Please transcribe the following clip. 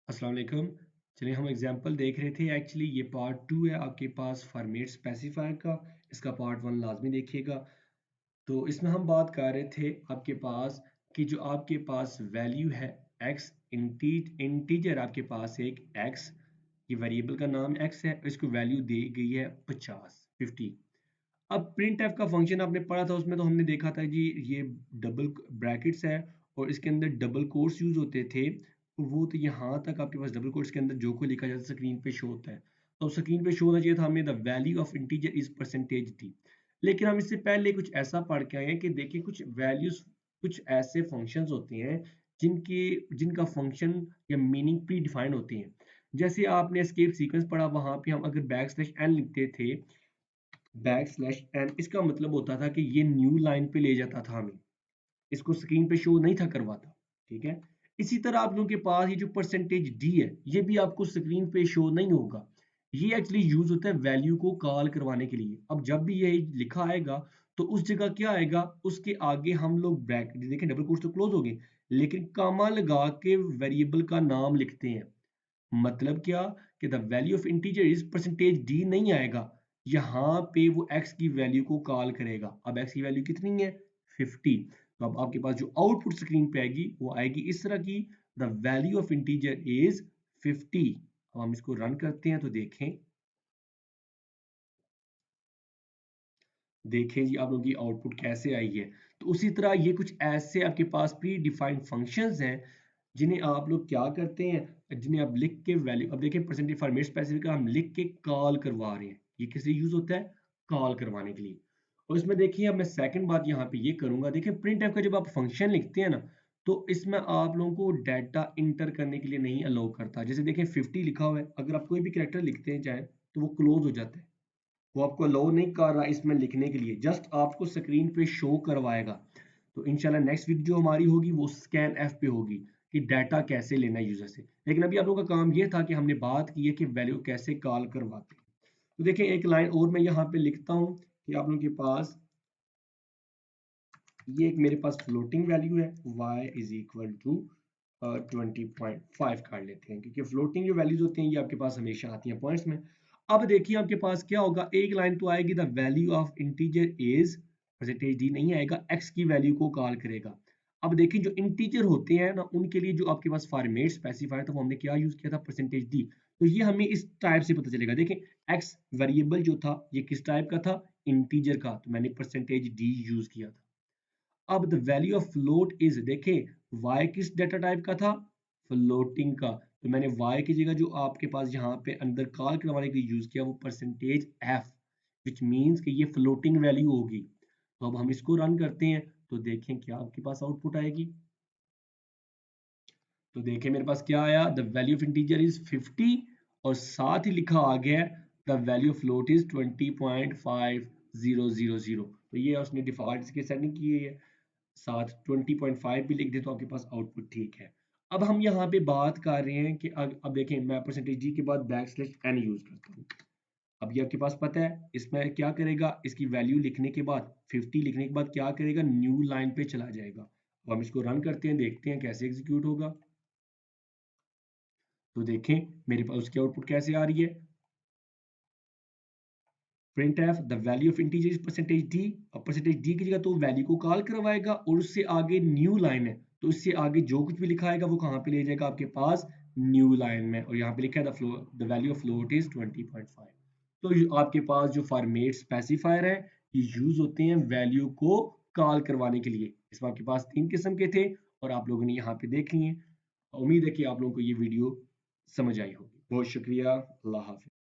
अस्सलाम वालेकुम। चलिए हम एग्जांपल देख रहे थे। एक्चुअली ये पार्ट 2 है आपके पास फॉर्मेट स्पेसिफायर का। इसका पार्ट 1 लाजमी देखिएगा। तो इसमें हम बात कर रहे थे आपके पास कि जो आपके पास वैल्यू है x इंटीजर आपके पास एक x, ये वेरिएबल का नाम x है, इसको वैल्यू दी गई है 50। अब प्रिंट एफ का फंक्शन आपने पढ़ा था, उसमें तो हमने देखा था जी ये डबल ब्रैकेट्स है और इसके अंदर डबल कोट्स यूज होते थे। तो वो तो यहाँ तक आपके पास डबल कोट्स के अंदर जो को लिखा जाता है स्क्रीन पे शो होता है। तो स्क्रीन पे शो होना चाहिए था हमें the value of integer is percentage D. लेकिन हम इससे पहले कुछ ऐसा पढ़ के आए हैं कि देखिए कुछ वैल्यूज, कुछ ऐसे फंक्शंस होते हैं जिनकी जिनका फंक्शन या मीनिंग प्री डिफाइंड होती है। जैसे आपने एस्केप सीक्वेंस पढ़ा, वहां पे हम अगर बैक स्लैश एन लिखते थे, बैक स्लैश एन, इसका मतलब होता था कि ये न्यू लाइन पे ले जाता था हमें, इसको स्क्रीन पे शो नहीं था करवाता। ठीक है। इसी तरह आप लोगों के पास ये जो परसेंटेज डी है, ये भी आपको स्क्रीन पे शो नहीं होगा। ये एक्चुअली यूज होता है वैल्यू को कॉल करवाने के लिए। अब जब भी ये लिखा आएगा तो उस जगह क्या आएगा, उसके आगे हम लोग ब्रैकेट, देखिए डबल कोट्स तो क्लोज हो गए, लेकिन कॉमा लगा के वेरिएबल का नाम लिखते हैं। मतलब क्या कि the value of integer is percentage D नहीं आएगा, यहाँ पे वो x की वैल्यू को कॉल करेगा। अब x की वैल्यू कितनी है, 50। तो अब आपके पास जो आउटपुट स्क्रीन पे आएगी वो आएगी इस तरह की, the value of integer is 50। अब हम इसको रन करते हैं तो देखें, देखें जी आप लोगों की आउटपुट कैसे आई है। तो उसी तरह ये कुछ ऐसे आपके पास प्री डिफाइंड फंक्शंस हैं जिन्हें आप लोग क्या करते हैं, जिन्हें आप लिख के वैल्यू, अब देखिए परसेंटेज फॉर्मेट स्पेसिफिक हम लिख के कॉल करवा रहे हैं। ये किस लिए यूज होता है, कॉल करवाने के लिए। और इसमें देखिए अब मैं सेकंड बात यहाँ पे ये करूंगा, देखिए प्रिंट एफ का जब आप फंक्शन लिखते हैं ना, तो इसमें आप लोगों को डाटा इंटर करने के लिए नहीं अलाउ करता। जैसे देखिए 50 लिखा हुआ है, अगर आप कोई भी कैरेक्टर लिखते हैं चाहे, तो वो क्लोज हो जाता है, वो आपको अलाउ नहीं कर रहा इसमें लिखने के लिए, जस्ट आपको स्क्रीन पे शो करवाएगा। तो इंशाल्लाह नेक्स्ट वीडियो हमारी होगी वो स्कैन एफ पे होगी कि डाटा कैसे लेना है यूजर से। लेकिन अभी आप लोगों का काम ये था कि हमने बात की है कि वैल्यू कैसे कॉल करवाते हैं। तो देखिए एक लाइन और मैं यहाँ पे लिखता हूँ कि आप लोगों के पास ये एक मेरे पास फ्लोटिंग वैल्यू है y इज इक्वल टू 20.5 कर लेते हैं, क्योंकि फ्लोटिंग जो वैल्यूज होती हैं ये आपके पास हमेशा आती हैं पॉइंट्स में। अब देखिए आपके पास क्या होगा, एक लाइन तो आएगी the value of integer is, percentage D नहीं आएगा, x की वैल्यू को कॉल करेगा। अब देखिए जो इंटीजर होते हैं ना, उनके लिए जो आपके पास फॉर्मेट स्पेसिफायर था वो हमने क्या यूज किया था, परसेंटेज डी। तो ये हमें इस टाइप से पता चलेगा। देखिए x वेरिएबल जो था ये किस टाइप का था, इंटीजर का, तो मैंने परसेंटेज डी यूज किया था। अब the value of float is, देखें y किस डेटा टाइप का था, फ्लोटिंग का, तो मैंने y की जगह जो आपके पास यहाँ पे अंदर कॉल करवाने के लिए यूज किया वो परसेंटेज f, विच मींस कि ये फ्लोटिंग वैल्यू होगी। तो अब हम इसको रन करते हैं तो देखें क्या आपके पास आउटपुट आएगी। तो देखें मेरे पास क्या आया, the value of integer is 50 और साथ ही लिखा आ गया the value of float is 20.5000। तो ये उसने डिफॉल्ट इसके सेटिंग की है, साथ 20.5 भी लिख दे तो आपके पास आउटपुट ठीक है। अब हम यहाँ पे बात कर रहे हैं कि अब देखें मैं परसेंटेज जी के बाद बैक स्लैश एन यूज करता हूँ। अब ये आपके पास पता है इसमें क्या करेगा, इसकी वैल्यू लिखने के बाद 50 लिखने के बाद क्या करेगा, न्यू लाइन पे चला जाएगा। अब हम इसको रन करते हैं, देखते हैं कैसे एग्जीक्यूट होगा। तो देखें मेरे पास उसकी आउटपुट कैसे आ रही है, print F the value of integer is percentage D. और परसेंटेज डी की जगह तो वैल्यू को कॉल करवाएगा और उससे आगे न्यू लाइन है, तो इससे आगे जो कुछ भी लिखा आएगा वो कहाँ पे ले जाएगा आपके पास, न्यू लाइन में। और यहाँ पे लिखा है the value of float is 20.5। तो आपके पास जो फॉर्मेट स्पेसिफायर है ये यूज होते हैं वैल्यू को कॉल करवाने के लिए। इसमें आपके पास 3 किस्म के थे और आप लोगों ने यहाँ पे देख लिए। उम्मीद है कि आप लोगों को ये वीडियो समझ आई होगी। बहुत शुक्रिया, अल्लाह हाफिज।